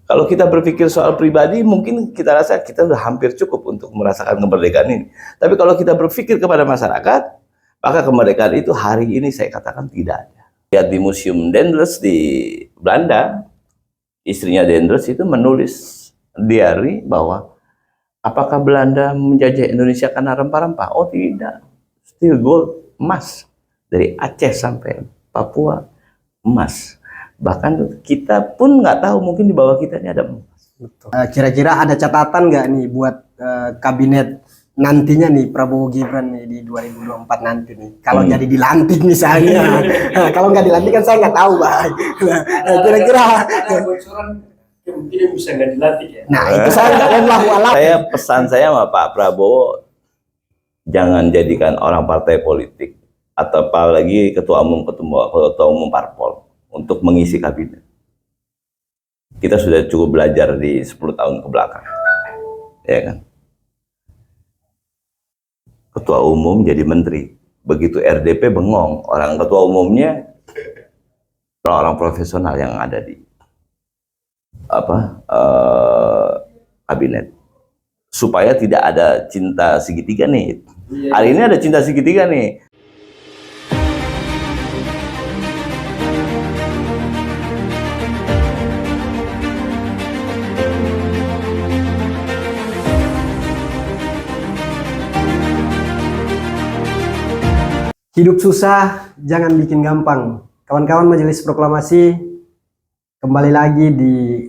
Kalau kita berpikir soal pribadi, mungkin kita rasa kita sudah hampir cukup untuk merasakan kemerdekaan ini. Tapi kalau kita berpikir kepada masyarakat, maka kemerdekaan itu hari ini saya katakan tidak ada. Lihat di Museum Dendels di Belanda, istrinya Dendels itu menulis diary bahwa apakah Belanda menjajah Indonesia karena rempah-rempah? Oh tidak, still gold, emas. Dari Aceh sampai Papua, emas. Bahkan kita pun nggak tahu, mungkin di bawah kita ini ada emas. Kira-kira ada catatan nggak nih buat kabinet nantinya nih, Prabowo Gibran nih di 2024 nanti nih, kalau jadi dilantik misalnya. Kalau nggak dilantik kan saya nggak tahu, Bang. Kira-kira bocoran kemungkinan bisa nggak dilantik ya. Nah itu saya nggak walau. Saya pesan saya sama Pak Prabowo, jangan jadikan orang partai politik atau apalagi ketua umum parpol untuk mengisi kabinet. Kita sudah cukup belajar di 10 tahun ke belakang, ya kan? Ketua umum jadi menteri, begitu RDP bengong, orang ketua umumnya orang profesional yang ada di kabinet, supaya tidak ada cinta segitiga nih. Hari ini ada cinta segitiga nih. Hidup susah, jangan bikin gampang. Kawan-kawan Majelis Proklamasi, kembali lagi di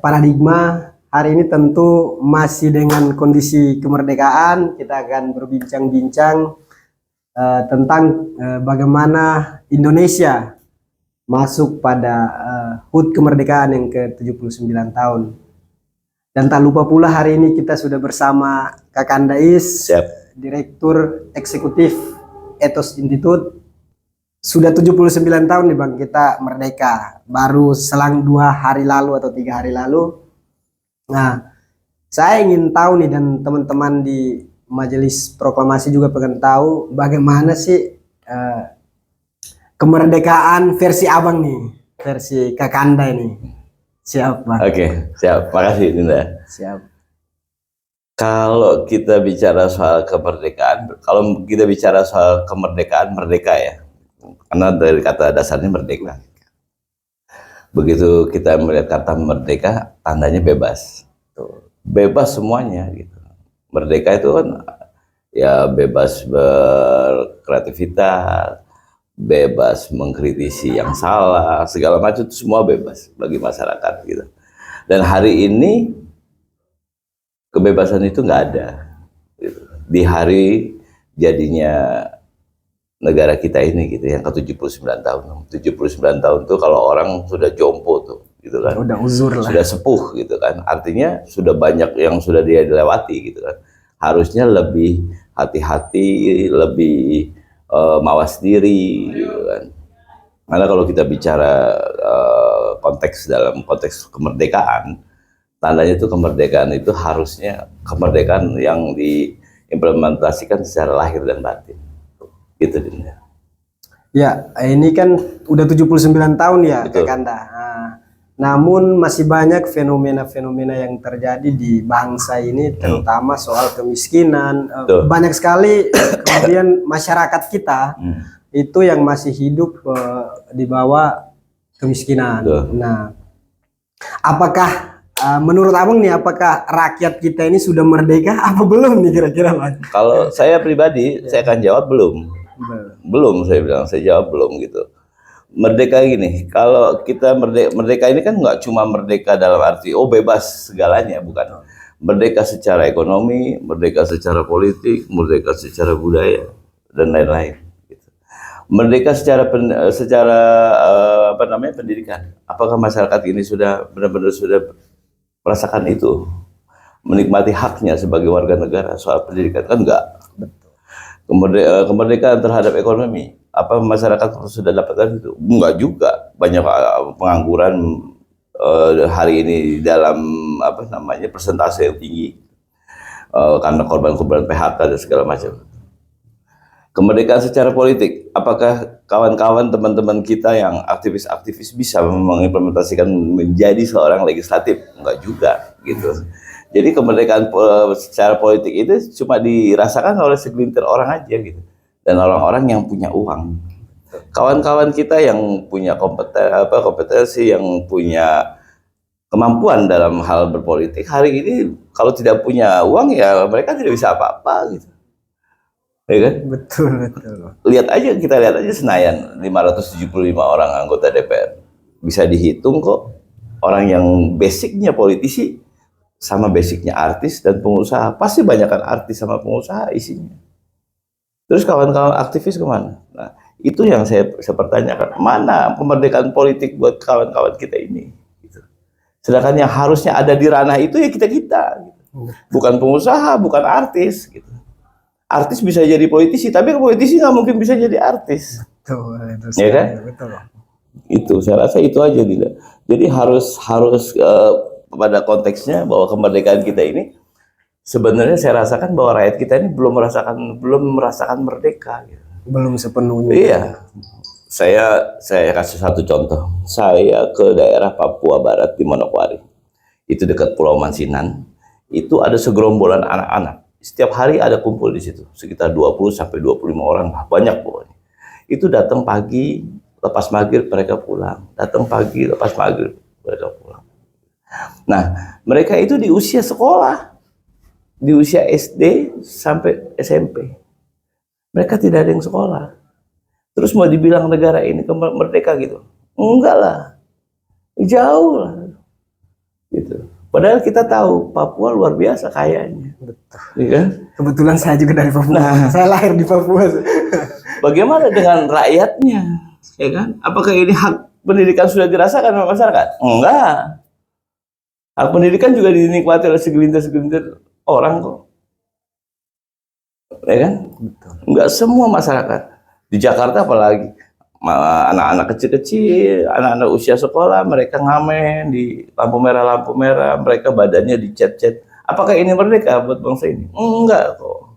Paradigma. Hari ini tentu masih dengan kondisi kemerdekaan. Kita akan berbincang-bincang tentang bagaimana Indonesia masuk pada HUT kemerdekaan yang ke-79 tahun. Dan tak lupa pula hari ini kita sudah bersama Kakanda Is, Direktur Eksekutif Ethos Institute. Sudah 79 tahun nih Bang kita merdeka, baru selang 2 hari lalu atau 3 hari lalu. Nah, saya ingin tahu nih, dan teman-teman di Majelis Proklamasi juga pengen tahu bagaimana sih kemerdekaan versi Abang nih, versi Kakanda ini. Siap Bang. Oke, siap. Makasih Dinda. Siap. Kalau kita bicara soal kemerdekaan, merdeka ya, karena dari kata dasarnya merdeka. Begitu kita melihat kata merdeka, tandanya bebas, bebas semuanya gitu. Merdeka itu kan ya bebas berkreativitas, bebas mengkritisi yang salah, segala macam itu semua bebas bagi masyarakat gitu. Dan hari ini kebebasan itu nggak ada gitu. Di hari jadinya negara kita ini gitu, yang ke-79 tahun. 79 tahun tuh kalau orang sudah jompo tuh gitu kan, udah uzur lah, sudah sepuh gitu kan, artinya sudah banyak yang sudah dia dilewati gitu kan. Harusnya lebih hati-hati, lebih mawas diri gitu kan. Karena kalau kita bicara dalam konteks kemerdekaan, tandanya itu kemerdekaan itu harusnya kemerdekaan yang diimplementasikan secara lahir dan batin. Gitu Dinda. Ya, ini kan udah 79 tahun ya Kakanda. Namun masih banyak fenomena-fenomena yang terjadi di bangsa ini, terutama soal kemiskinan. Banyak sekali kemudian masyarakat kita itu yang masih hidup di bawah kemiskinan. Nah, apakah menurut Abang nih, apakah rakyat kita ini sudah merdeka apa belum nih kira-kira Bang? Kalau saya pribadi, saya akan jawab belum. Belum, saya jawab belum gitu. Merdeka gini, kalau kita merdeka ini kan nggak cuma merdeka dalam arti bebas segalanya, bukan. Merdeka secara ekonomi, merdeka secara politik, merdeka secara budaya dan lain-lain. Gitu. Merdeka secara pendidikan. Apakah masyarakat ini sudah benar-benar sudah merasakan itu, menikmati haknya sebagai warga negara soal pendidikan? Kan enggak. Kemerdekaan terhadap ekonomi, apa masyarakat sudah dapatkan itu? Enggak juga. Banyak pengangguran hari ini dalam persentase yang tinggi karena korban-korban PHK dan segala macam. Kemerdekaan secara politik, apakah kawan-kawan teman-teman kita yang aktivis-aktivis bisa mengimplementasikan menjadi seorang legislatif? Enggak juga, gitu. Jadi kemerdekaan secara politik itu cuma dirasakan oleh segelintir orang aja, gitu. Dan orang-orang yang punya uang. Kawan-kawan kita yang punya kompetensi, yang punya kemampuan dalam hal berpolitik, hari ini kalau tidak punya uang ya mereka tidak bisa apa-apa, gitu. Ya kan? Betul, betul. Kita lihat aja Senayan, 575 orang anggota DPR. Bisa dihitung kok orang yang basicnya politisi sama basicnya artis dan pengusaha. Pasti banyakkan artis sama pengusaha isinya. Terus kawan-kawan aktivis kemana? Nah, itu yang saya pertanyakan. Mana kemerdekaan politik buat kawan-kawan kita ini? Gitu. Sedangkan yang harusnya ada di ranah itu ya kita-kita. Gitu. Bukan pengusaha, bukan artis. Gitu. Artis bisa jadi politisi, tapi politisi nggak mungkin bisa jadi artis. Betul, itu Ya kan? Betul. Itu saya rasa itu aja tidak. Jadi harus pada konteksnya bahwa kemerdekaan kita ini sebenarnya saya rasakan bahwa rakyat kita ini belum merasakan merdeka. Gitu. Belum sepenuhnya. Iya. Saya kasih satu contoh. Saya ke daerah Papua Barat di Manokwari. Itu dekat Pulau Mansinan. Itu ada segerombolan anak-anak. Setiap hari ada kumpul di situ, sekitar 20 sampai 25 orang, banyak pokoknya. Itu datang pagi, lepas maghrib mereka pulang. Datang pagi, lepas maghrib mereka pulang. Nah, mereka itu di usia sekolah, di usia SD sampai SMP. Mereka tidak ada yang sekolah. Terus mau dibilang negara ini merdeka gitu? Enggak lah, jauh lah. Gitu. Padahal kita tahu Papua luar biasa kayanya. Betul. Ya? Kebetulan saya juga dari Papua. Nah, saya lahir di Papua. bagaimana dengan rakyatnya? Ya kan? Apakah ini hak pendidikan sudah dirasakan oleh masyarakat? Enggak. Hak pendidikan juga dinikmati oleh segelintir orang kok. Ya kan? Betul. Enggak semua masyarakat. Di Jakarta apalagi anak-anak kecil-kecil, anak-anak usia sekolah, mereka ngamen di lampu merah, mereka badannya dicet-cet. Apakah ini merdeka buat bangsa ini? Enggak kok.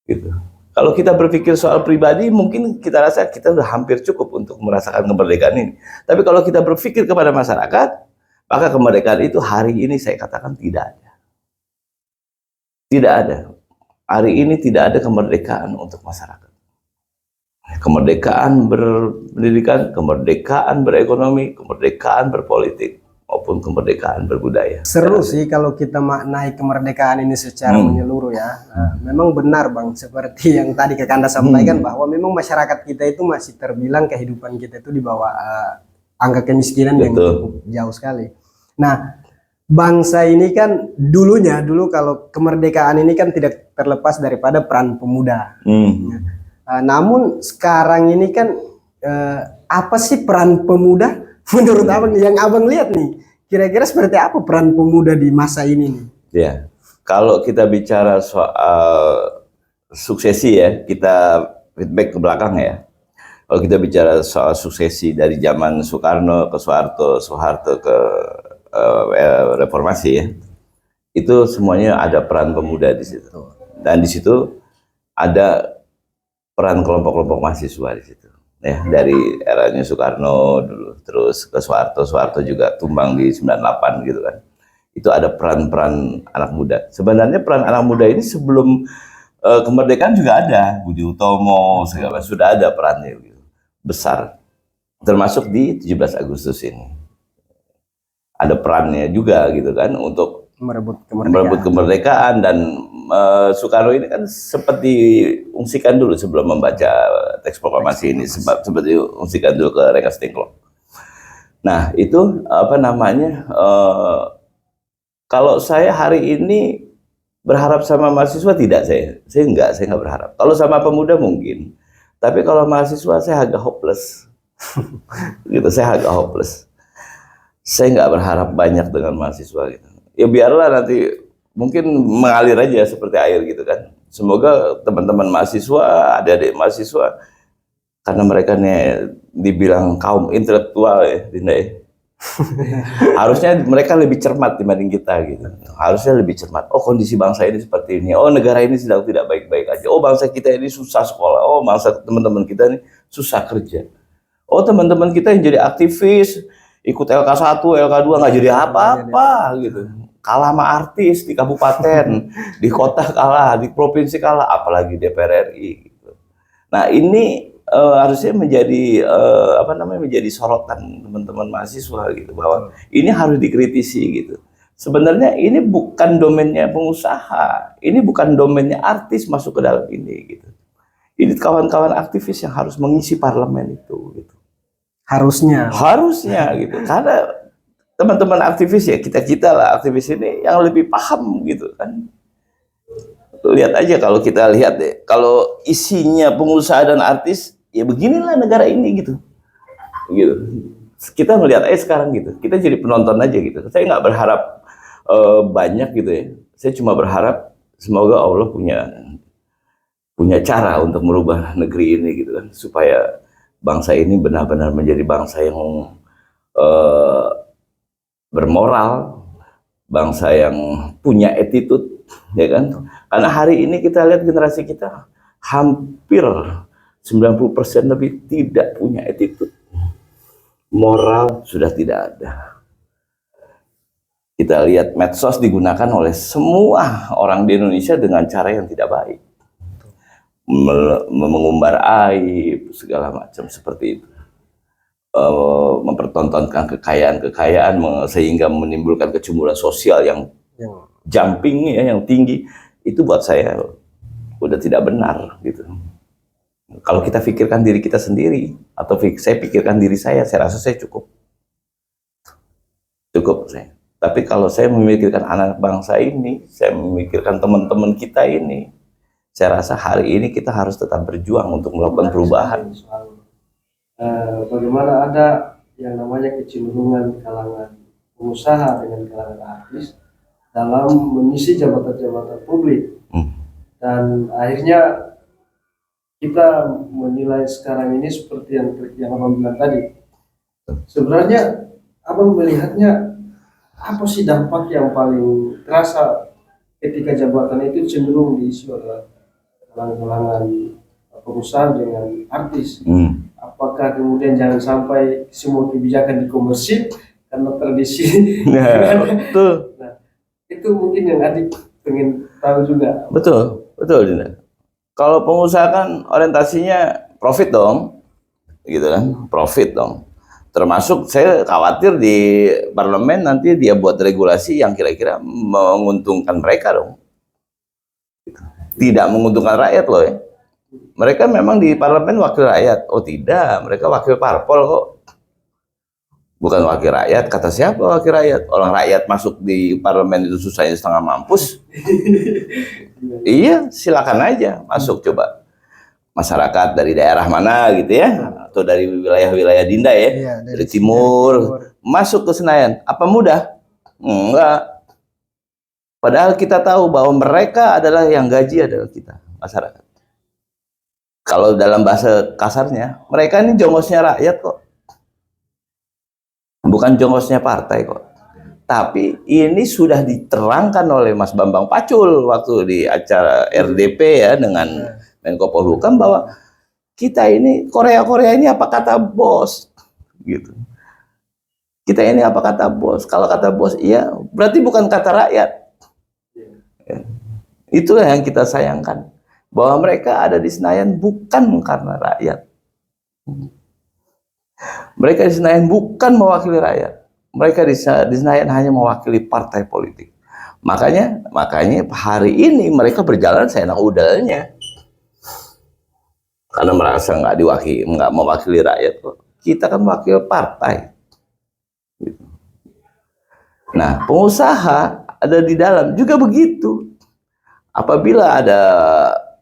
Gitu. Kalau kita berpikir soal pribadi, mungkin kita rasa kita sudah hampir cukup untuk merasakan kemerdekaan ini. Tapi kalau kita berpikir kepada masyarakat, maka kemerdekaan itu hari ini saya katakan tidak ada. Tidak ada. Hari ini tidak ada kemerdekaan untuk masyarakat. Kemerdekaan berpendidikan, kemerdekaan berekonomi, kemerdekaan berpolitik, maupun kemerdekaan berbudaya. Seru sih kalau kita maknai kemerdekaan ini secara menyeluruh ya. Nah, memang benar Bang, seperti yang tadi Kakak Anda sampaikan bahwa memang masyarakat kita itu masih terbilang kehidupan kita itu di bawah angka kemiskinan yang cukup jauh sekali. Nah, bangsa ini kan dulu kalau kemerdekaan ini kan tidak terlepas daripada peran pemuda. Namun sekarang ini kan apa sih peran pemuda menurut Abang yang Abang lihat nih? Kira-kira seperti apa peran pemuda di masa ini nih? Ya, kalau kita bicara soal suksesi ya, kita feedback ke belakang ya. Kalau kita bicara soal suksesi dari zaman Soekarno ke Soeharto ke reformasi ya, itu semuanya ada peran pemuda di situ. Dan di situ ada peran kelompok-kelompok mahasiswa di situ. Ya, dari eranya Soekarno dulu, terus ke Soeharto juga tumbang di 98 gitu kan. Itu ada peran-peran anak muda. Sebenarnya peran anak muda ini sebelum kemerdekaan juga ada. Budi Utomo segala sudah ada perannya gitu. Besar. Termasuk di 17 Agustus ini. Ada perannya juga gitu kan untuk merebut kemerdekaan dan Soekarno ini kan sempat diungsikan dulu sebelum membaca teks proklamasi ini, sempat diungsikan dulu ke Rengas Dengklok. Nah itu apa namanya? Kalau saya hari ini berharap sama mahasiswa tidak, saya nggak berharap. Kalau sama pemuda mungkin, tapi kalau mahasiswa saya agak hopeless. Gitu, saya agak hopeless. Saya nggak berharap banyak dengan mahasiswa gitu. Ya biarlah nanti mungkin mengalir aja seperti air gitu kan. Semoga teman-teman mahasiswa, adik-adik mahasiswa, karena mereka nih dibilang kaum intelektual ya, Dinda ya. Harusnya mereka lebih cermat dibanding kita gitu. Harusnya lebih cermat. Oh kondisi bangsa ini seperti ini. Oh negara ini sedang tidak baik-baik aja. oh bangsa kita ini susah sekolah, oh bangsa teman-teman kita ini susah kerja. Oh teman-teman kita yang jadi aktivis, ikut LK1, LK2 nggak jadi apa-apa gitu. Kalah sama artis di kabupaten, di kota kalah, di provinsi kalah, apalagi DPR RI. Gitu. Nah ini harusnya menjadi menjadi sorotan teman-teman mahasiswa gitu, bahwa ini harus dikritisi gitu. Sebenarnya ini bukan domainnya pengusaha, ini bukan domainnya artis masuk ke dalam ini gitu. Ini kawan-kawan aktivis yang harus mengisi parlemen itu gitu. Harusnya gitu, karena teman-teman aktivis ya, kita lah aktivis ini yang lebih paham gitu kan. Lihat aja, kalau kita lihat deh, kalau isinya pengusaha dan artis, ya beginilah negara ini gitu. Kita melihat aja sekarang gitu, kita jadi penonton aja gitu. Saya nggak berharap banyak gitu ya, saya cuma berharap semoga Allah punya cara untuk merubah negeri ini gitu kan, supaya bangsa ini benar-benar menjadi bangsa yang bermoral, bangsa yang punya attitude, ya kan? Karena hari ini kita lihat generasi kita hampir 90% lebih tidak punya attitude. Moral sudah tidak ada. Kita lihat medsos digunakan oleh semua orang di Indonesia dengan cara yang tidak baik. Mengumbar aib, segala macam seperti itu. Mempertontonkan kekayaan sehingga menimbulkan kecemburuan sosial yang jumping ya, yang tinggi. Itu buat saya udah tidak benar gitu. Kalau kita pikirkan diri kita sendiri, atau saya pikirkan diri saya rasa saya cukup saya. Tapi kalau saya memikirkan anak bangsa ini, saya memikirkan teman-teman kita ini, saya rasa hari ini kita harus tetap berjuang untuk melakukan perubahan. Bagaimana ada yang namanya kecenderungan kalangan pengusaha dengan kalangan artis dalam mengisi jabatan-jabatan publik, dan akhirnya kita menilai sekarang ini seperti yang Abang bilang tadi. Sebenarnya Abang melihatnya apa sih dampak yang paling terasa ketika jabatan itu cenderung diisi oleh kalangan pengusaha dengan artis? Apakah kemudian jangan sampai semua kebijakan dikomersil karena tradisi? Betul. Nah, itu mungkin yang Adik pengen tahu juga. Betul Dinda. Kalau pengusaha kan orientasinya profit dong, gitu kan, profit dong. Termasuk saya khawatir di parlemen nanti dia buat regulasi yang kira-kira menguntungkan mereka dong. Tidak menguntungkan rakyat loh ya. Mereka memang di parlemen wakil rakyat. Oh tidak, mereka wakil parpol kok. Bukan wakil rakyat. Kata siapa wakil rakyat? Orang rakyat masuk di parlemen itu susahnya setengah mampus. Iya, silakan aja masuk coba. Masyarakat dari daerah mana gitu ya, atau dari wilayah-wilayah Dinda ya, iya, dari timur, masuk ke Senayan. Apa mudah? Enggak. Padahal kita tahu bahwa mereka adalah yang gaji adalah kita, masyarakat. Kalau dalam bahasa kasarnya, mereka ini jongosnya rakyat kok. Bukan jongosnya partai kok. Tapi ini sudah diterangkan oleh Mas Bambang Pacul waktu di acara RDP ya dengan Menko Polhukam, bahwa kita ini Korea ini apa kata bos gitu. Kita ini apa kata bos? Kalau kata bos iya, berarti bukan kata rakyat. Ya. Itulah yang kita sayangkan, bahwa mereka ada di Senayan bukan karena rakyat. Mereka di Senayan bukan mewakili rakyat. Mereka di Senayan hanya mewakili partai politik. Makanya hari ini mereka berjalan seenak udahnya. Karena merasa nggak mewakili rakyat kok. Kita kan wakil partai. Nah, pengusaha ada di dalam juga begitu. Apabila ada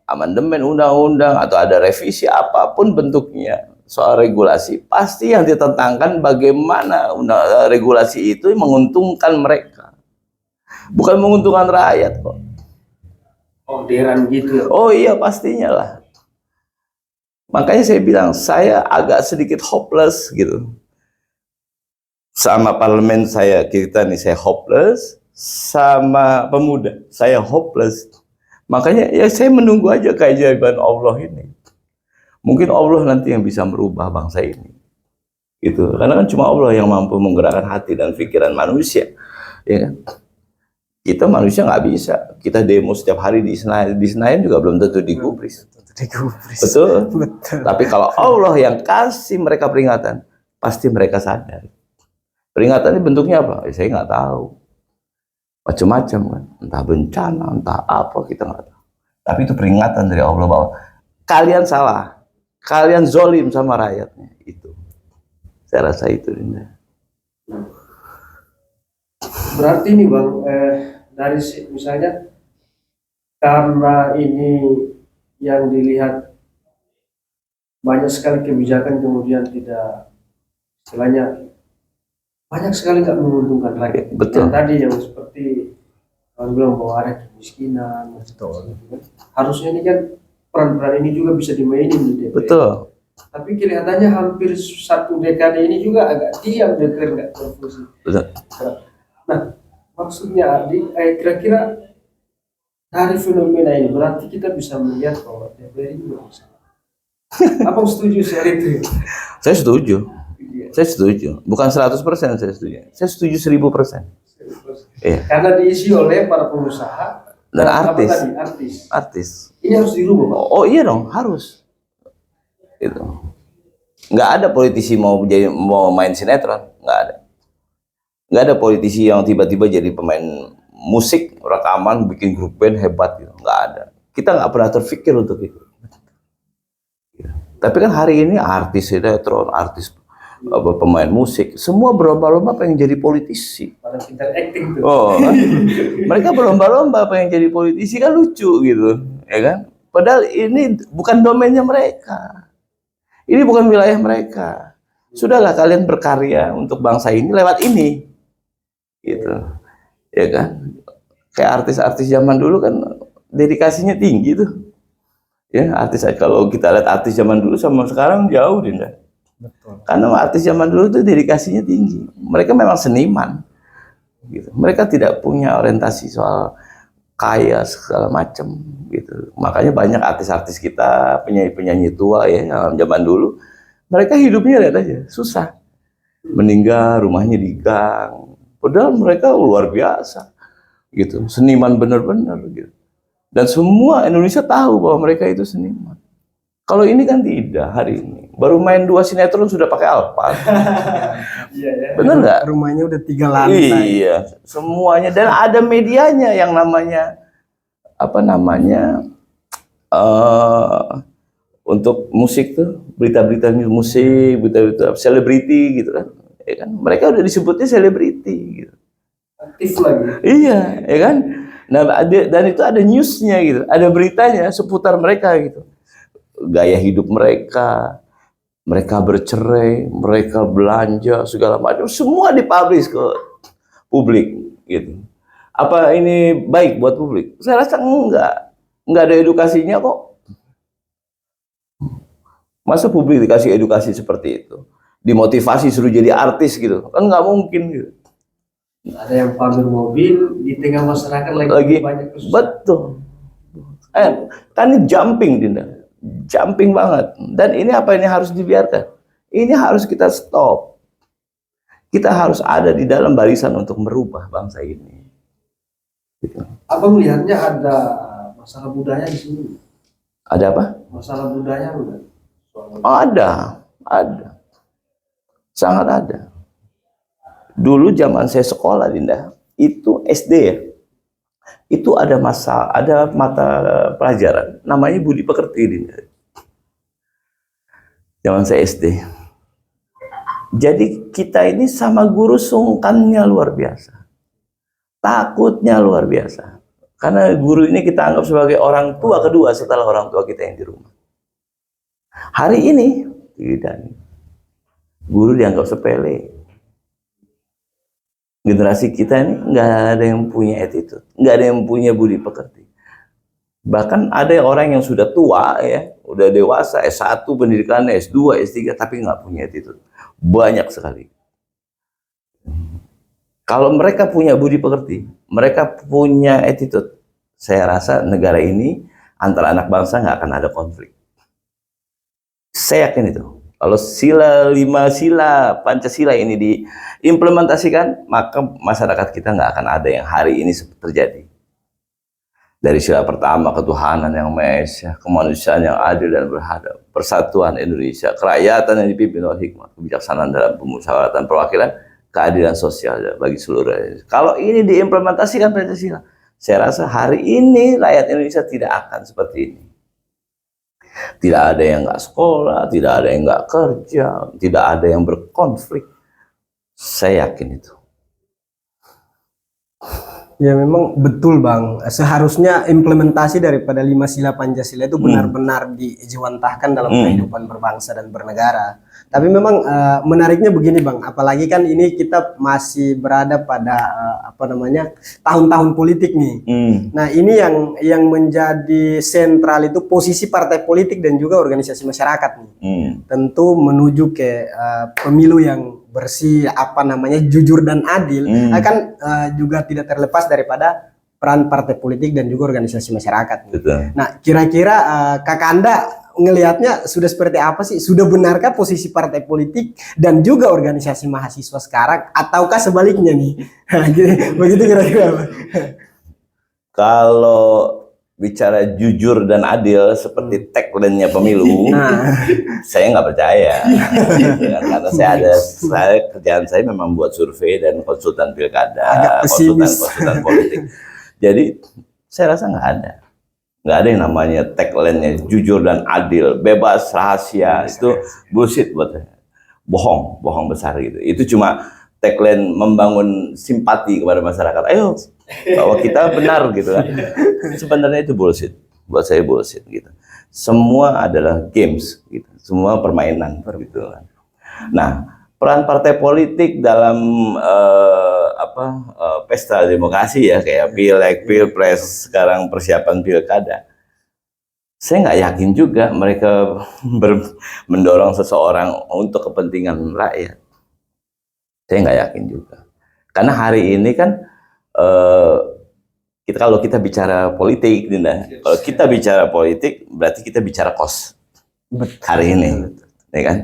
amandemen undang-undang atau ada revisi apapun bentuknya soal regulasi, pasti yang ditentangkan bagaimana regulasi itu menguntungkan mereka, bukan menguntungkan rakyat kok. Orderan gitu. Oh iya, pastinya lah. Makanya saya bilang saya agak sedikit hopeless gitu sama parlemen saya. Kita nih saya hopeless, sama pemuda saya hopeless. Makanya ya saya menunggu aja keajaiban Allah ini. Mungkin Allah nanti yang bisa merubah bangsa ini. Gitu. Karena kan cuma Allah yang mampu menggerakkan hati dan pikiran manusia. Ya kan? Kita manusia nggak bisa. Kita demo setiap hari di Senayan juga belum tentu digubris. Digubris. Betul. Betul. Tapi kalau Allah yang kasih mereka peringatan, pasti mereka sadar. Peringatan ini bentuknya apa? Saya nggak tahu. Macam-macam kan. Entah bencana, entah apa, kita nggak tahu. Tapi itu peringatan dari Allah bahwa kalian salah. Kalian zolim sama rakyatnya. Itu. Saya rasa itu. Berarti nih Bang, dari misalnya karena ini yang dilihat banyak sekali kebijakan kemudian tidak, istilahnya banyak sekali nggak menguntungkan rakyat. Betul. Yang tadi yang seperti Bang bilang bahwa ada kemiskinan, harusnya ini kan peran-peran ini juga bisa dimainin di DPR. Betul. Tapi kelihatannya hampir 1 dekade ini juga agak diam DPR, nggak berfungsi. Betul. Nah, maksudnya kira-kira dari fenomena ini berarti kita bisa melihat bahwa DPR ini bermasalah. Apa setuju soal itu? Saya setuju. Saya setuju. Bukan 100% saya setuju. Saya setuju 1000%. Iya. Karena diisi oleh para pengusaha Dan apa artis. tadi? Artis. Artis. Ini harus dirubah, Pak. Oh iya dong, harus. Itu. Nggak ada politisi mau main sinetron, nggak ada. Nggak ada politisi yang tiba-tiba jadi pemain musik, rekaman, bikin grup band hebat gitu. Nggak ada. Kita nggak pernah terpikir untuk itu. Tapi kan hari ini artis sinetron, artis pemain musik, semua berlomba-lomba pengen jadi politisi. Pada pintar acting tuh. Oh, kan? Mereka berlomba-lomba pengen jadi politisi, kan lucu gitu, ya kan? Padahal ini bukan domainnya mereka. Ini bukan wilayah mereka. Sudahlah kalian berkarya untuk bangsa ini lewat ini. Gitu. Ya kan? Kayak artis-artis zaman dulu kan dedikasinya tinggi tuh. Ya, artis kalau kita lihat artis zaman dulu sama sekarang jauh, Dinda. Betul. Karena artis zaman dulu itu dedikasinya tinggi. Mereka memang seniman. Gitu. Mereka tidak punya orientasi soal kaya segala macam gitu. Makanya banyak artis-artis kita, penyanyi-penyanyi tua ya zaman dulu, mereka hidupnya lihat aja, susah. Meninggal rumahnya di gang. Padahal mereka luar biasa. Gitu. Seniman benar-benar gitu. Dan semua Indonesia tahu bahwa mereka itu seniman. Kalau ini kan tidak hari ini. Baru main 2 sinetron sudah pakai Alphard. Iya, ya. Benar nggak? Rumahnya udah 3 lantai. Iya, semuanya. Dan ada medianya yang namanya apa namanya untuk musik tuh, berita-berita musik, berita-berita selebriti gitu kan. Ya kan? Mereka udah disebutnya selebriti gitu. Aktif lagi. Iya, ya kan? Nah, dan itu ada newsnya gitu, ada beritanya seputar mereka gitu. Gaya hidup mereka, mereka bercerai, mereka belanja segala macam, semua dipublish ke publik gitu. Apa ini baik buat publik? Saya rasa enggak ada edukasinya kok. Masa publik dikasih edukasi seperti itu? Dimotivasi suruh jadi artis gitu, kan nggak mungkin gitu. Ada yang pamer mobil di tengah masyarakat lagi banyak kesusahan. Betul. Kan ini jumping, Dinda. Jumping banget. Dan ini apa ini harus dibiarkan? Ini harus kita stop. Kita harus ada di dalam barisan untuk merubah bangsa ini. Gitu. Abang melihatnya ada masalah budaya di sini. Ada apa? Masalah budaya enggak? Oh, ada. Sangat ada. Dulu zaman saya sekolah, Dinda, itu SD ya. Itu ada mata pelajaran namanya budi pekerti, Dinda. Zaman saya SD. Jadi kita ini sama guru sungkannya luar biasa. Takutnya luar biasa. Karena guru ini kita anggap sebagai orang tua kedua setelah orang tua kita yang di rumah. Hari ini tidak. Guru dianggap sepele. Generasi kita ini nggak ada yang punya attitude, nggak ada yang punya budi pekerti. Bahkan ada orang yang sudah tua ya, udah dewasa, S1 pendidikannya, S2, S3, tapi nggak punya attitude. Banyak sekali. Kalau mereka punya budi pekerti, mereka punya attitude, saya rasa negara ini antara anak bangsa nggak akan ada konflik. Saya yakin itu. Kalau sila 5 sila Pancasila ini diimplementasikan, maka masyarakat kita nggak akan ada yang hari ini terjadi. Dari sila pertama, ketuhanan yang Maha Esa, kemanusiaan yang adil dan beradab, persatuan Indonesia, kerakyatan yang dipimpin oleh hikmah, kebijaksanaan dalam pemusyawaratan perwakilan, keadilan sosial bagi seluruh Indonesia. Kalau ini diimplementasikan Pancasila, saya rasa hari ini rakyat Indonesia tidak akan seperti ini. Tidak ada yang nggak sekolah, tidak ada yang nggak kerja, tidak ada yang berkonflik. Saya yakin itu. Ya memang betul Bang, seharusnya implementasi daripada 5 sila Pancasila itu benar-benar dijewantahkan dalam kehidupan berbangsa dan bernegara. Tapi memang menariknya begini Bang, apalagi kan ini kita masih berada pada tahun-tahun politik nih. Nah ini yang menjadi sentral itu posisi partai politik dan juga organisasi masyarakat nih. Tentu menuju ke pemilu yang bersih, jujur dan adil, akan juga tidak terlepas daripada peran partai politik dan juga organisasi masyarakat. Betul. Nah, kira-kira kakak Anda ngelihatnya sudah seperti apa sih? Sudah benarkah posisi partai politik dan juga organisasi mahasiswa sekarang, ataukah sebaliknya nih? Begitu kira-kira. Kalau bicara jujur dan adil seperti tagline-nya pemilu, saya nggak percaya. Karena kerjaan saya memang buat survei dan konsultan pilkada, konsultan politik. Jadi saya rasa nggak ada yang namanya tagline-nya jujur dan adil, bebas rahasia. Itu bullshit buat saya, bohong besar gitu. Itu cuma tagline membangun simpati kepada masyarakat. Ayo bahwa kita benar gitu kan. Sebenarnya itu bullshit. Buat saya bullshit gitu. Semua adalah games gitu. Semua permainan gitu kan. Nah, peran partai politik dalam pesta demokrasi ya, kayak pileg, pilpres, sekarang persiapan pilkada. Saya nggak yakin juga mereka mendorong seseorang untuk kepentingan rakyat. Saya nggak yakin juga. Karena hari ini kan kalau kita bicara politik, Dinda, kalau kita bicara politik berarti kita bicara kos hari ini, ya kan?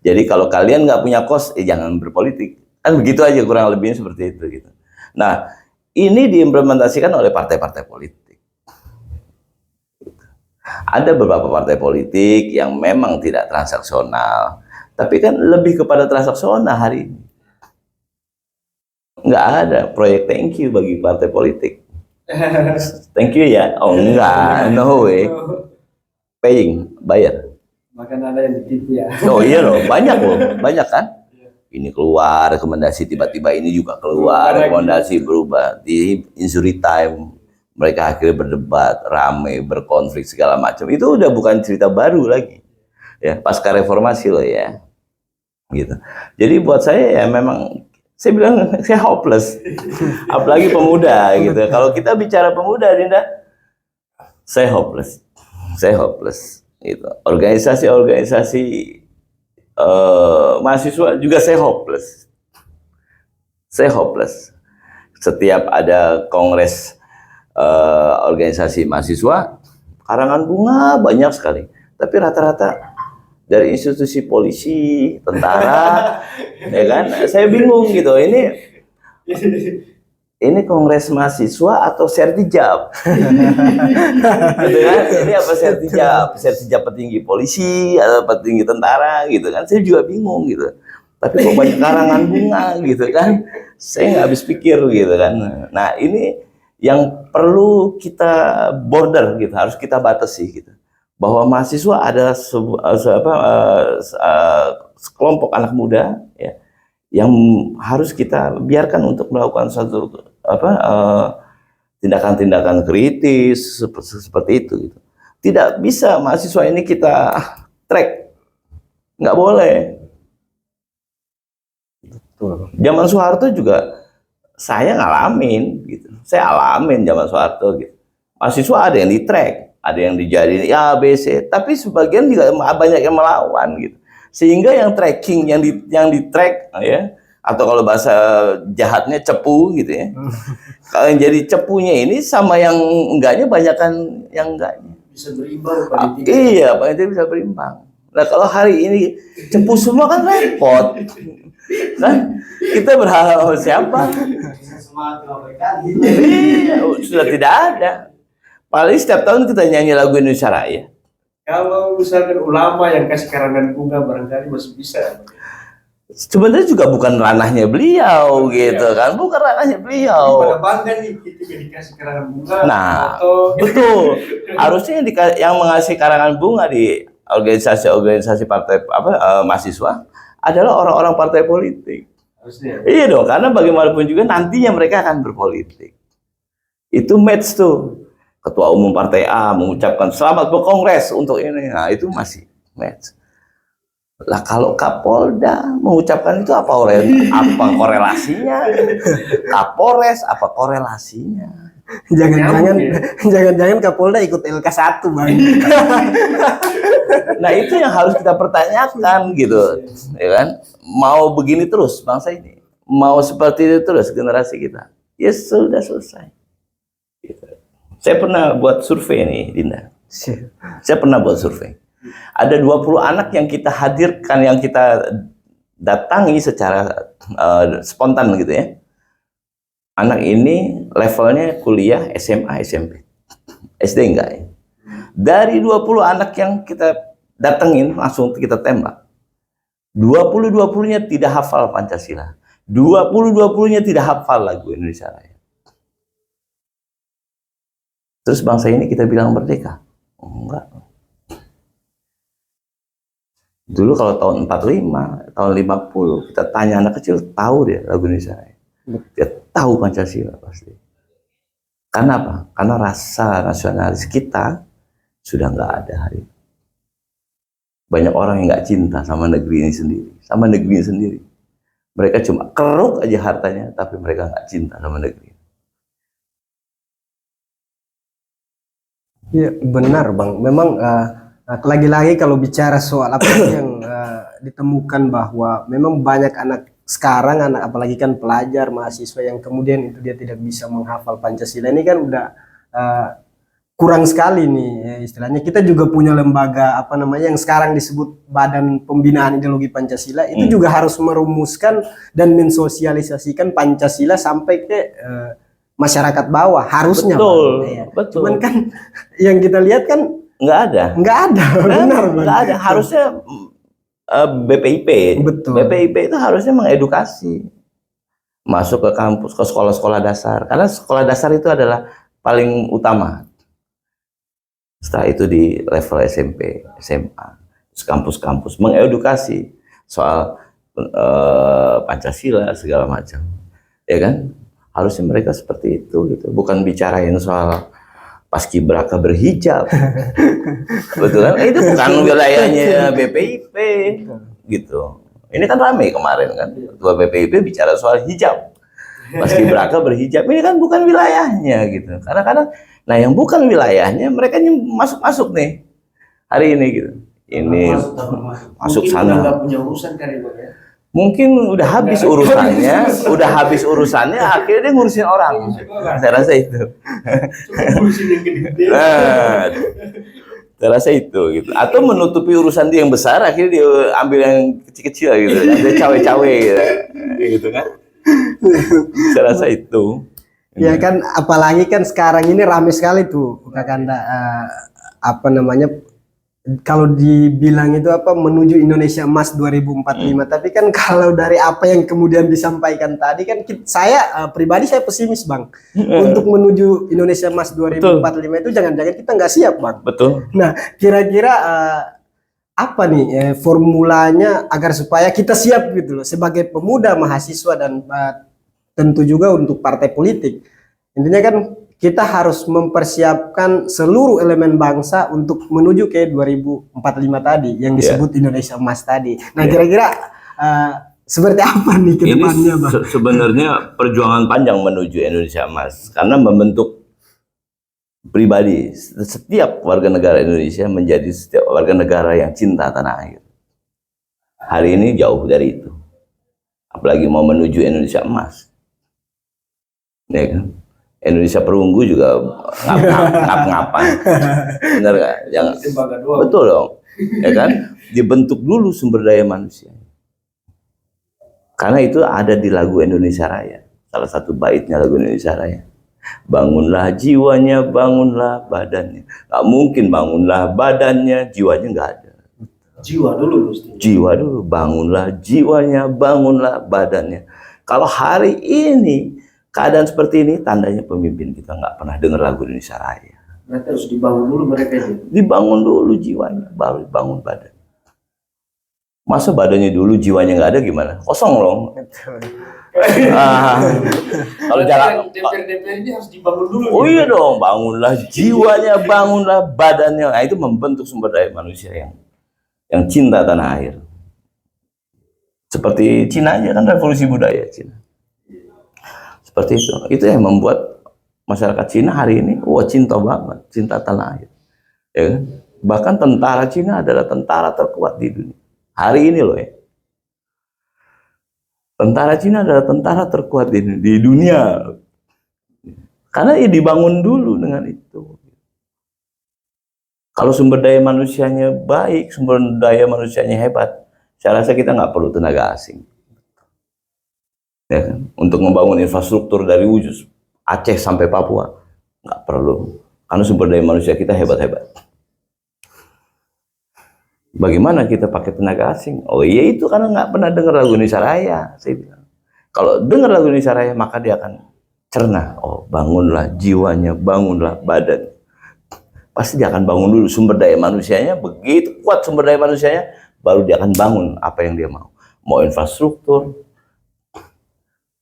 Jadi kalau kalian nggak punya kos, jangan berpolitik, kan begitu aja kurang lebihnya seperti itu gitu. Nah, ini diimplementasikan oleh partai-partai politik. Ada beberapa partai politik yang memang tidak transaksional, tapi kan lebih kepada transaksional hari ini. Nggak ada proyek thank you bagi partai politik. Thank you ya? Oh enggak, no way. Paying, bayar. Bahkan ada yang ditipu ya. Oh iya loh, banyak kan? Ini keluar rekomendasi, tiba-tiba ini juga keluar rekomendasi berubah. Di injury time, mereka akhirnya berdebat, rame, berkonflik segala macam. Itu udah bukan cerita baru lagi. Ya, pasca reformasi loh ya. Gitu. Jadi buat saya ya memang, saya bilang saya hopeless, apalagi pemuda gitu. Kalau kita bicara pemuda, Dinda, saya hopeless gitu. Organisasi mahasiswa juga saya hopeless. Setiap ada kongres organisasi mahasiswa, karangan bunga banyak sekali, tapi rata-rata dari institusi polisi, tentara, ya kan? Saya bingung gitu. Ini kongres mahasiswa atau sertijab? Gitu kan? Ini apa sertijab? Sertijab petinggi polisi atau petinggi tentara gitu kan? Saya juga bingung gitu. Tapi kok banyak karangan bunga gitu kan? Saya nggak habis pikir gitu kan. Nah ini yang perlu kita border gitu, harus kita batasi gitu. Bahwa mahasiswa ada sekelompok anak muda ya, yang harus kita biarkan untuk melakukan suatu tindakan-tindakan kritis seperti itu gitu. Tidak bisa mahasiswa ini kita track, nggak boleh. Betul. Zaman Soeharto juga saya ngalamin gitu. Saya alamin zaman Soeharto gitu. Mahasiswa ada yang di track, ada yang dijadiin ya ABC, tapi sebagian juga banyak yang melawan gitu. Sehingga yang tracking, yang di track ya, atau kalau bahasa jahatnya cepu gitu ya. Kalau yang jadi cepunya ini sama yang enggaknya banyakan yang enggaknya. Bisa berimbang pada tiga. Iya, Pak, itu bisa berimbang. Nah, kalau hari ini cepu semua kan repot. Nah, kita berharap sama siapa? Iya, sudah tidak ada. Paling setiap tahun kita nyanyi lagu Indonesia Raya. Kalau misalkan ulama yang kasih karangan bunga barangkali masih bisa. Sebenarnya juga bukan ranahnya beliau gitu kan, bukan ranahnya beliau. Pada bangga nih ketika dikasih karangan bunga. Nah, atau betul. Harusnya yang mengasih karangan bunga di organisasi-organisasi partai mahasiswa adalah orang-orang partai politik. harusnya. Iya dong, karena bagaimanapun juga nantinya mereka akan berpolitik. Itu match tuh. Ketua umum partai A mengucapkan selamat berkongres untuk ini. Nah, itu masih match. Lah kalau Kapolda mengucapkan itu apa korelasinya? Kapolres apa korelasinya? Jangan-jangan Kapolda ikut LK1, Bang. Nah, itu yang harus kita pertanyakan gitu, ya kan? Mau begini terus bangsa ini? Mau seperti itu terus generasi kita? Ya sudah selesai. Gitu. Saya pernah buat survei nih, Dinda. Saya pernah buat survei. Ada 20 anak yang kita hadirkan, yang kita datangi secara spontan gitu ya. Anak ini levelnya kuliah, SMA, SMP. SD enggak ya. Dari 20 anak yang kita datengin, langsung kita tembak. 20-20-nya tidak hafal Pancasila. 20-20-nya tidak hafal lagu Indonesia Raya. Terus bangsa ini kita bilang merdeka? Enggak. Dulu kalau tahun 45, tahun 50, kita tanya anak kecil, tahu dia lagu Indonesia Raya. Dia tahu Pancasila pasti. Karena apa? Karena rasa nasionalis kita sudah nggak ada hari ini. Banyak orang yang nggak cinta sama negeri ini sendiri, sama negeri ini sendiri. Mereka cuma keruk aja hartanya, tapi mereka nggak cinta sama negeri. Iya, benar, Bang. Memang lagi-lagi kalau bicara soal apa yang ditemukan bahwa memang banyak anak sekarang, apalagi kan pelajar, mahasiswa yang kemudian itu dia tidak bisa menghafal Pancasila, ini kan udah kurang sekali nih ya, istilahnya. Kita juga punya lembaga apa namanya yang sekarang disebut Badan Pembinaan Ideologi Pancasila, itu juga harus merumuskan dan mensosialisasikan Pancasila sampai ke masyarakat bawah, harusnya. Betul, Bang, ya. betul. Cuman kan yang kita lihat kan Nggak ada. benar, Bang. Nggak ada. Harusnya BPIP. Betul. BPIP itu harusnya mengedukasi, masuk ke kampus, ke sekolah-sekolah dasar. Karena sekolah dasar itu adalah paling utama. Setelah itu di level SMP, SMA, kampus-kampus mengedukasi soal Pancasila segala macam, ya kan? Harusnya mereka seperti itu gitu, bukan bicarain soal paskibraka berhijab. Betul kan? Itu bukan wilayahnya BPIP gitu. Ini kan ramai kemarin kan, ketua BPIP bicara soal hijab, paskibraka berhijab. Ini kan bukan wilayahnya gitu. Kadang-kadang, nah yang bukan wilayahnya mereka masuk nih hari ini gitu. Ini masuk sana. Nggak punya urusan kali, Bang, ya. Mungkin udah habis urusannya, akhirnya dia ngurusin orang. Saya rasa itu. Nah, saya rasa itu gitu. Atau menutupi urusan dia yang besar, akhirnya dia ambil yang kecil-kecil gitu. Dia cawe-cawe gitu kan. Saya rasa itu. Ya kan, apalagi kan sekarang ini ramai sekali tuh Kakanda apa namanya, kalau dibilang itu apa, menuju Indonesia Emas 2045. Tapi kan kalau dari apa yang kemudian disampaikan tadi kan, saya pribadi saya pesimis, Bang. Untuk menuju Indonesia Emas 2045 itu jangan-jangan kita nggak siap, Bang. Betul. Nah, kira-kira apa nih formulanya agar supaya kita siap gitu loh, sebagai pemuda, mahasiswa, dan tentu juga untuk partai politik. Intinya kan kita harus mempersiapkan seluruh elemen bangsa untuk menuju ke 2045 tadi yang disebut Indonesia Emas tadi. Nah, kira-kira seperti apa nih ke depannya, Bang? Sebenarnya perjuangan panjang menuju Indonesia Emas, karena membentuk pribadi setiap warga negara Indonesia menjadi setiap warga negara yang cinta tanah air. Hari ini jauh dari itu. apalagi mau menuju Indonesia emas, ya kan? Indonesia perunggu juga ngap-ngapan, benar nggak? Jangan, Tembaga doang. betul dong, ya kan? Dibentuk dulu sumber daya manusia, karena itu ada di lagu Indonesia Raya, salah satu baitnya lagu Indonesia Raya. Bangunlah jiwanya, bangunlah badannya. Nggak mungkin bangunlah badannya, jiwanya nggak ada. Jiwa dulu mesti. Jiwa dulu, bangunlah jiwanya, bangunlah badannya. Kalau hari ini keadaan seperti ini, tandanya pemimpin kita nggak pernah dengar lagu Indonesia Raya. Berarti harus dibangun dulu mereka ini. Dibangun dulu jiwanya, baru bangun badan. Masa badannya dulu, jiwanya nggak ada gimana? Kosong loh. Kalau jalan, DPR ini harus dibangun dulu. oh iya dong, bangunlah jiwanya, bangunlah badannya. Nah, itu membentuk sumber daya manusia yang cinta tanah air. Seperti Cina aja kan, revolusi budaya Cina. Seperti itu yang membuat masyarakat Cina hari ini, wah cinta banget, cinta tanah air. Ya kan? Bahkan tentara Cina adalah tentara terkuat di dunia. Hari ini loh ya. Tentara Cina adalah tentara terkuat di dunia. Karena ya dibangun dulu dengan itu. Kalau sumber daya manusianya baik, sumber daya manusianya hebat, saya rasa kita nggak perlu tenaga asing. Ya kan? Untuk membangun infrastruktur dari Wujud, Aceh sampai Papua, nggak perlu. Karena sumber daya manusia kita hebat-hebat. Bagaimana kita pakai tenaga asing? Oh iya, itu karena nggak pernah dengar lagu Indonesia Raya. Saya bilang, kalau dengar lagu Indonesia Raya, maka dia akan cerna. Oh, bangunlah jiwanya, bangunlah badan. Pasti dia akan bangun dulu sumber daya manusianya. Begitu kuat sumber daya manusianya, baru dia akan bangun apa yang dia mau. Mau infrastruktur,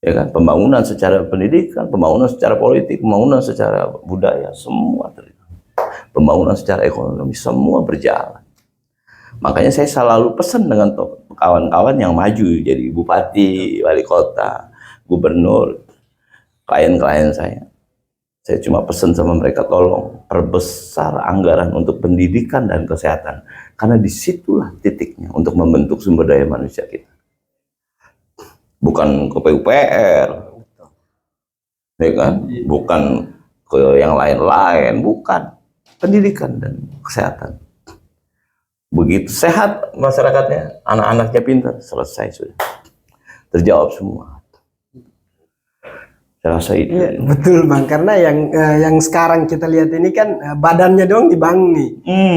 ya kan? Pembangunan secara pendidikan, pembangunan secara politik, pembangunan secara budaya, semua terlibat. Pembangunan secara ekonomi, semua berjalan. Makanya saya selalu pesan dengan kawan-kawan yang maju jadi bupati, wali kota, gubernur, klien-klien saya. Saya cuma pesan sama mereka, tolong perbesar anggaran untuk pendidikan dan kesehatan. Karena disitulah titiknya untuk membentuk sumber daya manusia kita. Bukan ke PUPR, ya kan? Bukan ke yang lain-lain, bukan. Pendidikan dan kesehatan. Begitu sehat masyarakatnya, anak-anaknya pintar, selesai sudah. Terjawab semua. Saya rasa itu. Iya, betul Bang, karena yang sekarang kita lihat ini kan badannya doang dibangun nih.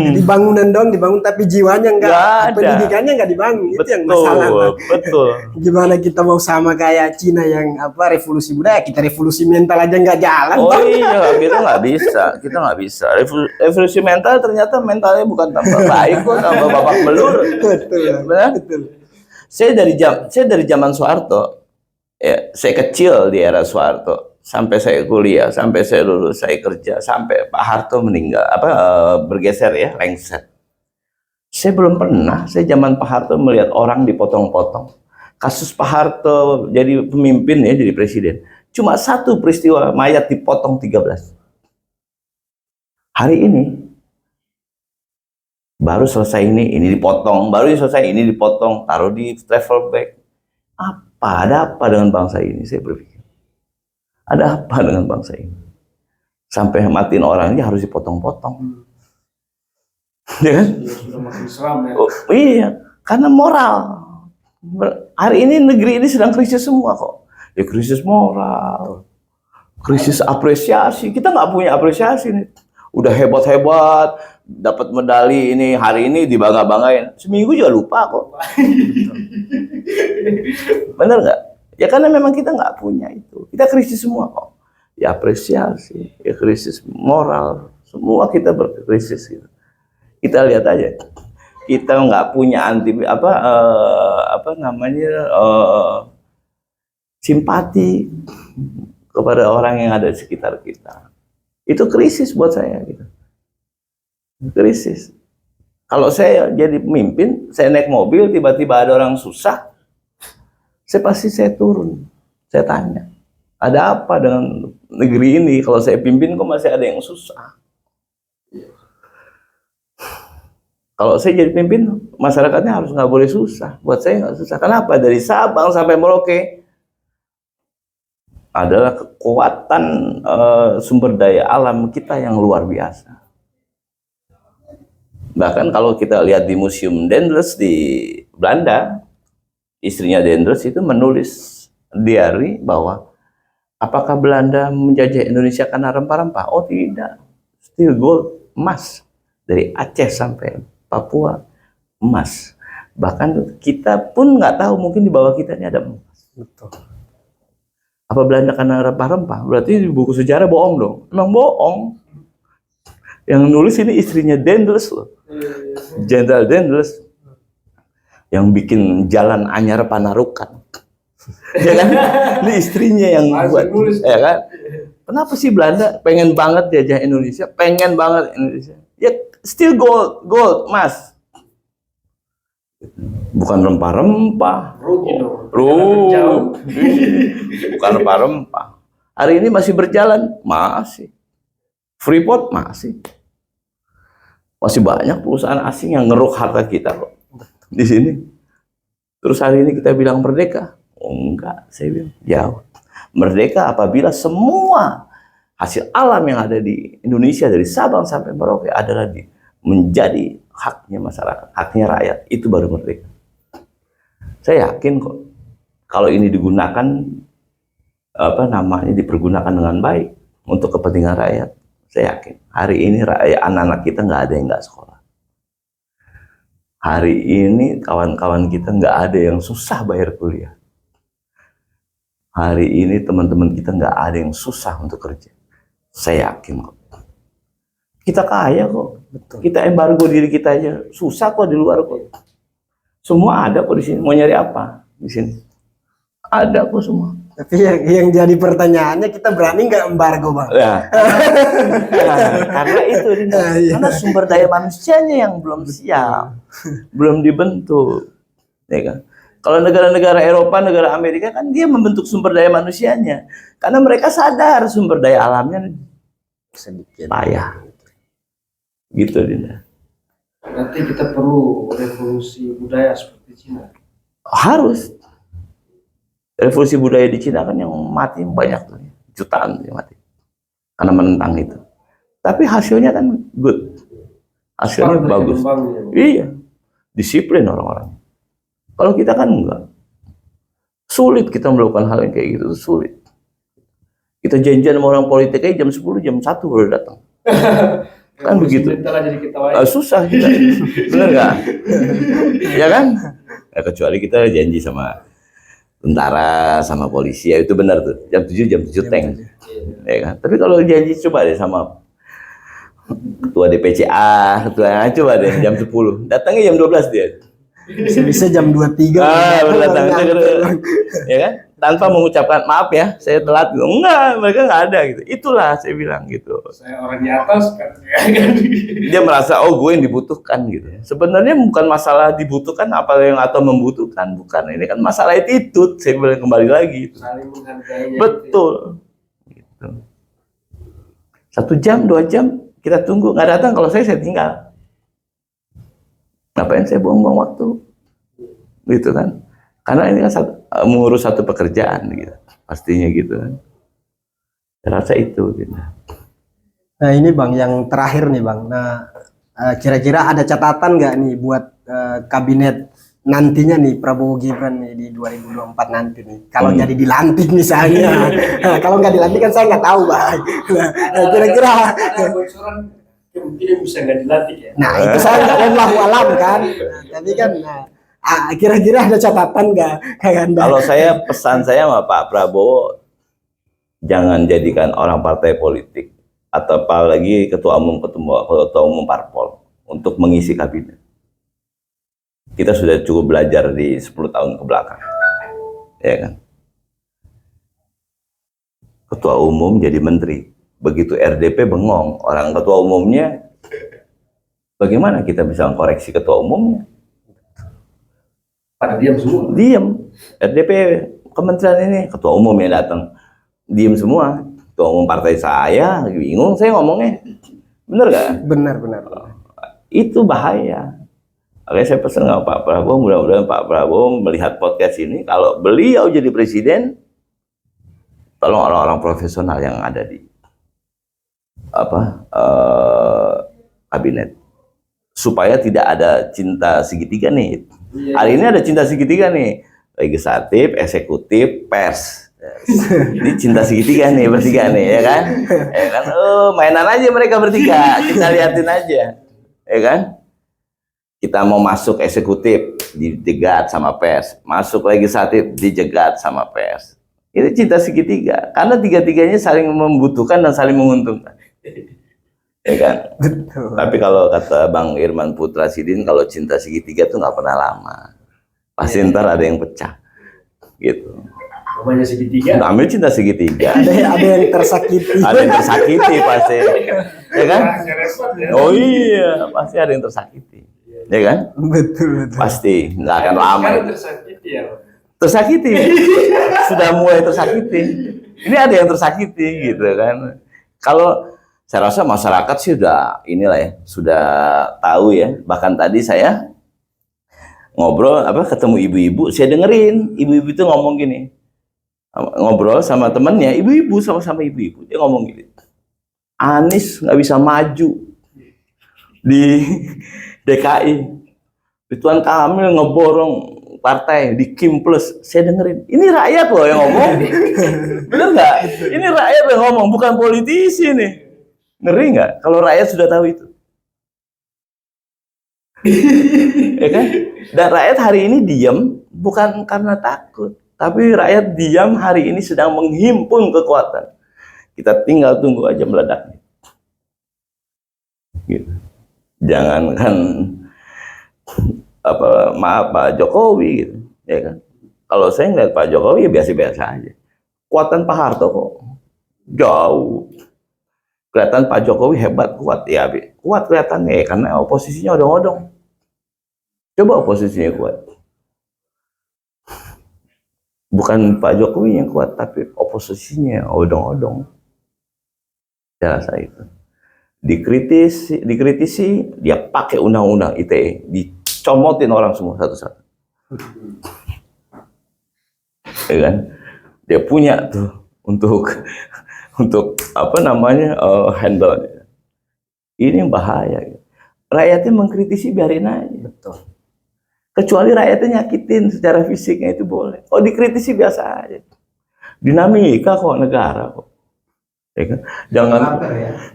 Jadi bangunan doang dibangun tapi jiwanya Nggak ada. pendidikannya nggak dibangun. Itu yang Betul, masalah Bang. betul. Gimana kita mau sama kayak Cina yang revolusi budaya, kita revolusi mental aja nggak jalan Oh Bang. iya, kita nggak bisa, kita nggak bisa. Revolusi mental ternyata mentalnya bukan tambah baik kok, tambah babak belur. Betul, Benar? betul. Saya dari zaman Soeharto, ya, saya kecil di era Soeharto, sampai saya kuliah, sampai saya lulus, saya kerja, sampai Pak Harto meninggal, bergeser ya, lengser. Saya belum pernah, saya zaman Pak Harto melihat orang dipotong-potong. Kasus Pak Harto jadi pemimpin ya, jadi presiden. Cuma satu peristiwa, mayat dipotong 13. Hari ini, baru selesai ini dipotong, baru selesai ini dipotong, taruh di travel bag. Ada apa dengan bangsa ini? Saya berpikir, ada apa dengan bangsa ini? Sampai matiin orangnya harus dipotong-potong. Ya kan? Sudah makin seram ya. Oh, iya, karena moral. Hari ini negeri ini sedang krisis semua kok. Ya krisis moral, krisis apresiasi. Kita nggak punya apresiasi nih. Udah hebat-hebat, dapat medali ini, hari ini dibangga-banggain. Seminggu juga lupa kok. Bener nggak? Ya karena memang kita nggak punya itu. Kita krisis semua kok. Ya apresiasi, ya krisis moral, semua kita berkrisis gitu. Kita lihat aja. Kita nggak punya simpati kepada orang yang ada di sekitar kita. Itu krisis buat saya gitu. Krisis. Kalau saya jadi pemimpin, saya naik mobil, tiba-tiba ada orang susah, saya turun. Saya tanya, ada apa dengan negeri ini? Kalau saya pimpin kok masih ada yang susah? Kalau saya jadi pimpin, masyarakatnya harus nggak boleh susah. Buat saya nggak susah. Kenapa? Dari Sabang sampai Merauke adalah kekuatan sumber daya alam kita yang luar biasa. Bahkan kalau kita lihat di Museum Dendels di Belanda, istrinya Dendels itu menulis diary bahwa apakah Belanda menjajah Indonesia karena rempah-rempah? Oh tidak, still gold, emas. Dari Aceh sampai Papua, emas. Bahkan kita pun nggak tahu, mungkin di bawah kita ini ada emas. Betul. Apa Belanda karena rempah-rempah? Berarti di buku sejarah bohong dong. Emang bohong. Yang nulis ini istrinya Dendels loh. Jenderal Dendels. Yang bikin jalan Anyar Panarukan. Ya kan? Ini istrinya yang buat. Ya kan? Kenapa sih Belanda pengen banget jajah Indonesia? Pengen banget Indonesia. Ya still gold, emas. Bukan rempah-rempah. Rugi dong. Bukan rempah-rempah. Hari ini masih berjalan? Masih. Freeport? Masih. Masih banyak perusahaan asing yang ngeruk harta kita kok. Di sini. Terus hari ini kita bilang merdeka? Oh, enggak, saya bilang jauh. Merdeka apabila semua hasil alam yang ada di Indonesia dari Sabang sampai Merauke adalah menjadi haknya masyarakat, haknya rakyat, itu baru merdeka. Saya yakin kok kalau ini digunakan dipergunakan dengan baik untuk kepentingan rakyat, saya yakin hari ini rakyat, anak-anak kita nggak ada yang nggak sekolah. Hari ini kawan-kawan kita nggak ada yang susah bayar kuliah. Hari ini teman-teman kita nggak ada yang susah untuk kerja. Saya yakin kok. Kita kaya kok. Betul. Kita embargo diri kita aja. Susah kok di luar kok. Semua ada kok di sini. Mau nyari apa di sini? Ada kok semua. Tapi yang jadi pertanyaannya, kita berani nggak embargo, Bang? Ya. Karena itu, karena sumber daya manusianya yang belum siap, belum dibentuk. Ya kan? Kalau negara-negara Eropa, negara Amerika kan dia membentuk sumber daya manusianya. Karena mereka sadar sumber daya alamnya Sedikit. payah. Gitu, Dinda. Berarti kita perlu revolusi budaya seperti Cina. Harus. Revolusi budaya di Cina kan yang mati banyak tuh, jutaan yang mati karena menentang itu. Tapi hasilnya kan good, hasilnya bagus. Iya, disiplin orang-orang. Kalau kita kan enggak, sulit kita melakukan hal yang kayak gitu, sulit. Kita janjian sama orang politik aja jam 10, jam 1 baru datang. Kan begitu. Susah kita, bener nggak? Ya kan? Ya, kecuali kita janji sama tentara, sama polisi, ya itu benar tuh. Jam 7 tank. Ya kan? Tapi kalau janji coba deh sama ketua DPCA, coba deh jam 10. Datangnya jam 12 dia. Bisa jam 23. Datang. Ya kan? Tanpa mengucapkan maaf ya, saya telat. Enggak, mereka nggak ada gitu. Itulah saya bilang gitu. Saya orang di atas kan. Dia merasa oh gue yang dibutuhkan gitu. Sebenarnya bukan masalah dibutuhkan apa yang atau membutuhkan, bukan. Ini kan masalah attitude. Saya bilang kembali lagi itu. Saling menghargainya. Betul. Gitu. 1 jam, 2 jam kita tunggu, nggak datang. Kalau saya tinggal. Ngapain saya buang-buang waktu? Gitu kan. Karena ini kan mengurus satu pekerjaan gitu. Pastinya gitu kan. Saya rasa itu gitu. Nah ini Bang, yang terakhir nih Bang. Nah kira-kira ada catatan nggak nih buat kabinet nantinya nih Prabowo Gibran nih di 2024 nanti nih? Kalau jadi dilantik misalnya. Nah, kalau nggak dilantik kan saya nggak tahu Bang. Nah, kira-kira bocoran kemungkinan bisa nggak dilantik ya. Nah itu saya nggak wallahu alam kan. Nah, tapi kan kira-kira ada catatan nggak? Kalau saya, pesan saya sama Pak Prabowo, jangan jadikan orang partai politik atau apalagi ketua umum parpol untuk mengisi kabinet. Kita sudah cukup belajar di 10 tahun ke belakang, ya kan? Ketua umum jadi menteri, begitu RDP bengong, orang ketua umumnya, bagaimana kita bisa mengkoreksi ketua umumnya? Pada diam semua. Diam. RDP kementerian ini, ketua umum yang datang, diam semua. Ketua umum partai saya, bingung saya ngomongnya. Bener gak? Benar. Itu bahaya. Oke, saya pesan sama Pak Prabowo, mudah-mudahan Pak Prabowo melihat podcast ini, kalau beliau jadi presiden, tolong orang-orang profesional yang ada di kabinet, supaya tidak ada cinta segitiga nih. Hari ini ada cinta segitiga nih, legislatif, eksekutif, pers. Ini cinta segitiga nih, bertiga nih, ya kan? Ya kan? Oh, mainan aja mereka bertiga, kita liatin aja, ya kan? Kita mau masuk eksekutif, dijegat sama pers. Masuk legislatif, dijegat sama pers. Ini cinta segitiga, karena tiga-tiganya saling membutuhkan dan saling menguntungkan. Ya kan? Betul. Tapi kalau kata Bang Irman Putra Sidin, kalau cinta segitiga tuh nggak pernah lama. Pasti ntar ada yang pecah. Gitu. Namanya segitiga. Namanya cinta segitiga. Ada yang tersakiti. Ada yang tersakiti pasti. Ya kan? Oh iya, pasti ada yang tersakiti. Ya kan? Betul. Pasti nggak akan lama. Tersakiti ya. Tersakiti. Sudah mulai tersakiti. Ini ada yang tersakiti gitu kan. Kalau saya rasa masyarakat sih sudah inilah ya, sudah tahu ya. Bahkan tadi saya ngobrol ketemu ibu-ibu, saya dengerin ibu-ibu itu ngomong gini. Ngobrol sama temennya, ibu-ibu sama-sama ibu-ibu, dia ngomong gini. Anies nggak bisa maju di DKI. Ridwan Kamil ngeborong partai di Kim Plus. Saya dengerin. Ini rakyat loh yang ngomong. Bener nggak? Ini rakyat yang ngomong, bukan politisi nih. Ngeri nggak? Kalau rakyat sudah tahu itu. Ya kan? Dan rakyat hari ini diam bukan karena takut, tapi rakyat diam hari ini sedang menghimpun kekuatan. Kita tinggal tunggu aja meledaknya. Gitu. Jangankan maaf Pak Jokowi gitu, ya kan? Kalau saya ngeliat Pak Jokowi ya biasa-biasa aja. Kuatan Pak Harto kok jauh. Kelihatan Pak Jokowi hebat, kuat ya, kuat kelihatannya ya, karena oposisinya odong-odong. Coba oposisinya kuat. Bukan Pak Jokowi yang kuat, tapi oposisinya odong-odong. Saya rasa itu. Dikritisi, dia pakai undang-undang ITE, dicomotin orang semua satu-satu. Ya kan? Dia punya tuh untuk handle. Ini bahaya. Rakyatnya mengkritisi biarin aja. Betul. Kecuali rakyatnya nyakitin secara fisiknya itu boleh. Oh, dikritisi biasa aja. Dinamika kok negara kok. Ya kan?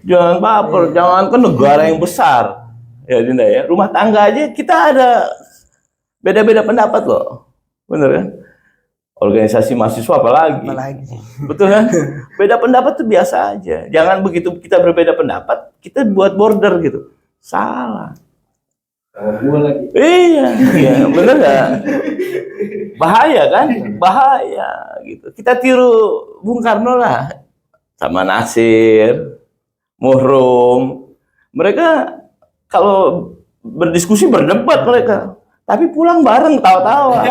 Jangan baper, jangan ke negara yang besar. Ya Dinda ya. Rumah tangga aja kita ada beda-beda pendapat loh. Bener kan? Organisasi mahasiswa apalagi. Betul kan? Beda pendapat itu biasa aja. Jangan begitu kita berbeda pendapat, kita buat border gitu. Salah. Gua lagi. Iya, bener nggak? Bahaya kan? Bahaya gitu. Kita tiru Bung Karno lah, sama Nasir, Muhrum. Mereka kalau berdiskusi berdebat mereka, tapi pulang bareng tawa-tawa,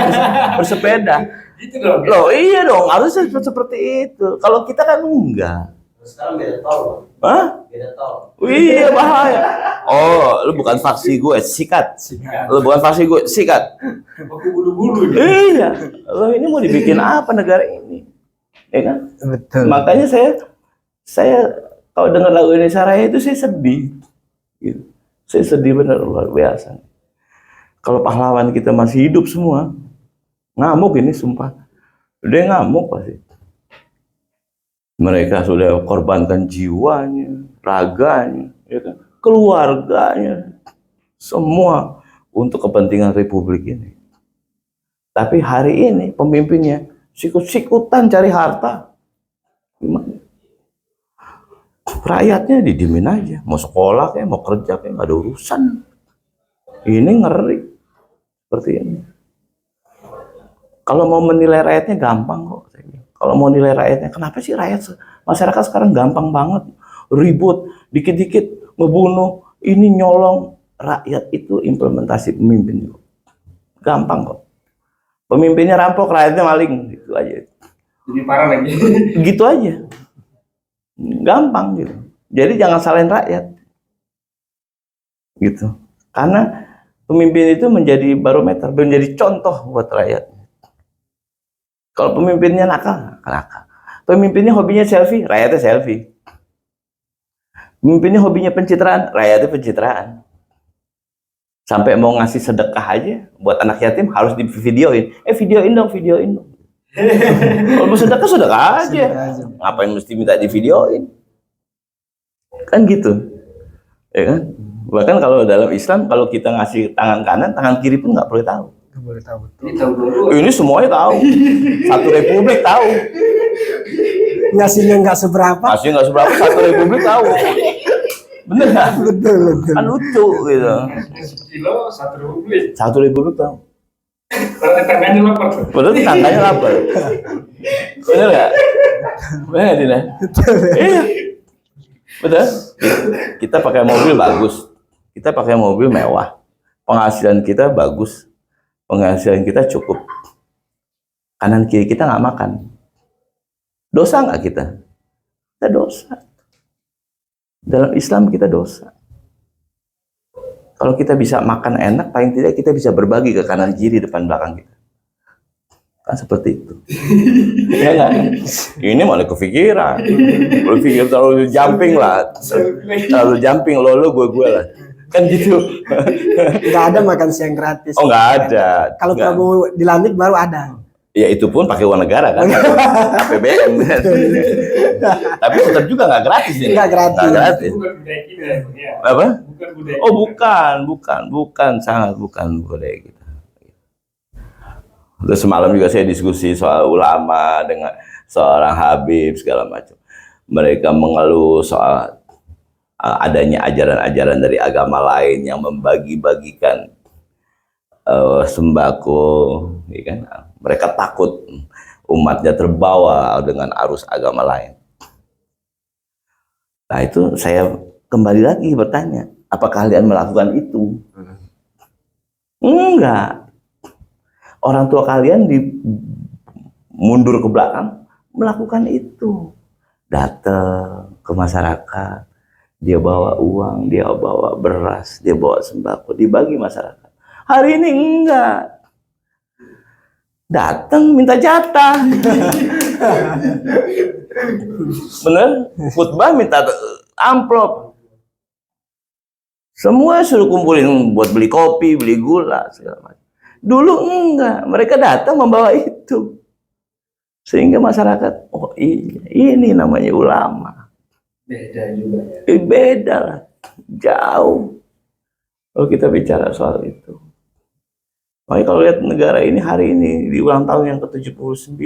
bersepeda. Gitu dong. Loh iya dong, harusnya seperti itu. Kalau kita kan enggak. Sekarang beda tol. Hah? Beda tol. Iya bahaya. Oh, lu bukan faksi gue, sikat. Lu bukan faksi gue, sikat. Aku bulu-bulu. Iya. Lo ini mau dibikin apa negara ini? Ya kan? Betul. Makanya saya kalau dengar lagu Indonesia Raya itu saya sedih. Gitu. Saya sedih benar luar biasa. Kalau pahlawan kita masih hidup semua, ngamuk ini sumpah. Dia ngamuk pasti. Mereka sudah korbankan jiwanya, raganya, ya kan? Keluarganya, semua untuk kepentingan Republik ini. Tapi hari ini pemimpinnya sikut-sikutan cari harta. Gimana? Rakyatnya didiemin aja, mau sekolah kayak, mau kerja kayak, nggak ada urusan. Ini ngeri seperti ini. Kalau mau menilai rakyatnya gampang kok. Kalau mau nilai rakyatnya, kenapa sih masyarakat sekarang gampang banget ribut, dikit-dikit ngebunuh, ini nyolong. Rakyat itu implementasi pemimpin. Gampang kok. Pemimpinnya rampok, rakyatnya maling, gitu aja. Jadi parah lagi. Gitu aja. Gampang gitu. Jadi jangan salahin rakyat. Gitu. Karena Pemimpin itu menjadi barometer, menjadi contoh buat rakyat. Kalau pemimpinnya nakal, nakal. Pemimpinnya hobinya selfie, rakyatnya selfie. Pemimpinnya hobinya pencitraan, rakyatnya pencitraan. Sampai mau ngasih sedekah aja buat anak yatim harus di videoin. Videoin dong, videoin dong. Kalau mau sedekah, sedekah aja. Ngapain mesti minta di videoin? Kan gitu. Ya kan? Bahkan kalau dalam Islam, kalau kita ngasih tangan kanan, tangan kiri pun nggak perlu tahu. Nggak boleh tahu. Ini tahu dulu. Ini semuanya tahu. Satu republik tahu. Ngasihnya nggak seberapa. Masih nggak seberapa, satu republik tahu. Bener nggak? Betul, betul. Kan lucu gitu. Kilo satu republik. Satu republik tahu. Berarti tangannya lapar. Padahal tangganya lapar. Bener nggak? Bener nggak, Dina? Iya. Betul. Kita pakai mobil bagus. Kita pakai mobil mewah. Penghasilan kita bagus. Penghasilan kita cukup. Kanan kiri kita nggak makan. Dosa nggak kita? Kita dosa. Dalam Islam kita dosa. Kalau kita bisa makan enak, paling tidak kita bisa berbagi ke kanan kiri, depan belakang kita. Kan seperti itu. Ya nggak? Ini malah kepikiran. Berpikir terlalu jumping lah. Terlalu jumping, lo gue lah. Kan gitu. Nggak ada makan siang gratis. Oh nggak ada. Kalau Nggak. kamu dilantik baru ada. Ya itu pun pakai uang negara kan. APBN. Tapi tetap juga nggak gratis ini. Nggak gratis. Nggak gratis. Bukan budaya kita ya. Apa? Bukan budaya. Oh bukan, sangat bukan budaya kita. Terus semalam juga saya diskusi soal ulama dengan seorang Habib segala macam. Mereka mengeluh soal adanya ajaran-ajaran dari agama lain yang membagi-bagikan sembako, ya kan? Mereka takut umatnya terbawa dengan arus agama lain. Nah itu saya kembali lagi bertanya, apakah kalian melakukan itu? Enggak. Orang tua kalian mundur ke belakang melakukan itu. Datang ke masyarakat, dia bawa uang, dia bawa beras, dia bawa sembako, dibagi masyarakat. Hari ini enggak. Datang minta jatah. Bener? Khutbah minta amplop. Semua suruh kumpulin buat beli kopi, beli gula, segala macam. Dulu enggak, mereka datang membawa itu. Sehingga masyarakat, oh iya, ini namanya ulama. Beda juga ya. Beda lah, jauh. Kalau kita bicara soal itu. Makanya kalau lihat negara ini hari ini di ulang tahun yang ke-79,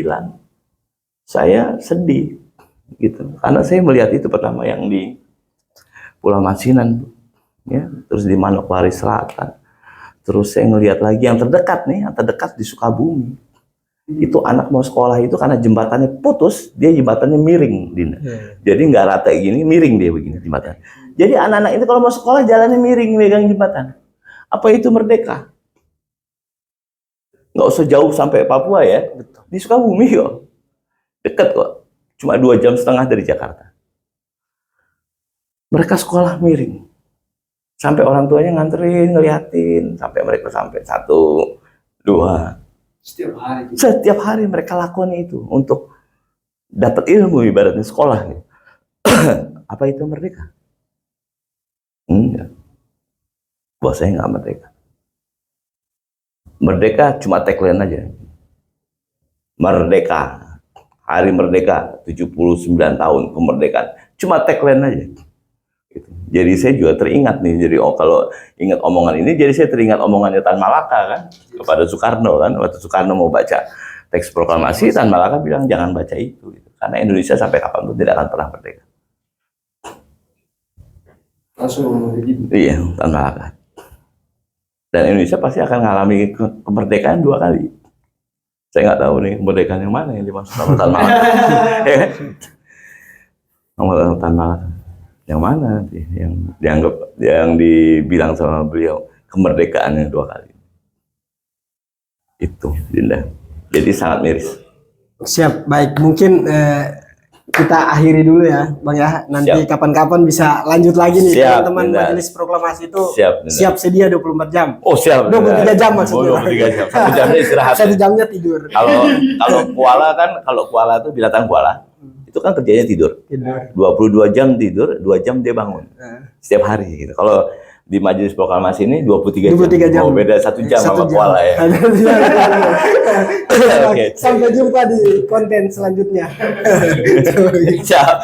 saya sedih gitu. Karena saya melihat itu pertama yang di Pulau Masinan, ya, terus di Manokwari Selatan. Terus saya ngelihat lagi yang terdekat nih, yang terdekat di Sukabumi. Itu anak mau sekolah itu karena jembatannya putus, dia jembatannya miring, Dina. Jadi nggak rata gini, miring dia begini jembatan. Jadi anak-anak itu kalau mau sekolah jalannya miring, megang jembatan. Apa itu merdeka? Nggak usah jauh sampai Papua ya, di Sukabumi kok, dekat kok, cuma 2,5 jam dari Jakarta. Mereka sekolah miring, sampai orang tuanya nganterin, ngeliatin, sampai mereka sampai 1, 2. Setiap hari mereka lakukan itu untuk dapat ilmu, ibaratnya sekolah nih. Apa itu merdeka? Enggak. Buat saya nggak merdeka. Merdeka cuma tagline aja. Merdeka. Hari merdeka 79 tahun kemerdekaan. Cuma tagline aja. Gitu. Jadi saya juga teringat nih. Jadi kalau ingat omongan ini, jadi saya teringat omongannya Tan Malaka kan kepada Soekarno kan. Waktu Soekarno mau baca teks proklamasi, Tan Malaka bilang jangan baca itu. Gitu. Karena Indonesia sampai kapanpun tidak akan pernah merdeka. Langsung ngomong begitu. Iya, Tan Malaka. Dan Indonesia pasti akan mengalami kemerdekaan 2 kali. Saya nggak tahu nih kemerdekaan yang mana yang dimaksud sama Tan Malaka. Nomor Tan Malaka yang mana sih? Yang dianggap, yang dibilang sama beliau kemerdekaan yang 2 kali. Itu, Dinda. Jadi sangat miris. Siap, baik. Mungkin kita akhiri dulu ya, Bang ya. Nanti Siap. kapan-kapan bisa lanjut lagi nih. Siap, Teman-teman Dinda. Majelis Proklamasi itu Siap, Dinda. siap sedia 24 jam. Oh siap. 23 jam maksudnya. 23 jam. 1 jamnya istirahat. 1 jamnya tidur. Kalau koala kan, kalau koala itu binatang koala, itu kan kerjanya tidur. Tidur. 22 jam tidur, 2 jam dia bangun. Setiap hari gitu. Kalau di Majelis Proklamasi ini 23 23 jam. Oh, beda 1 jam 1 sama jam. koala ya. Oke. Sampai jumpa di konten selanjutnya. Siap.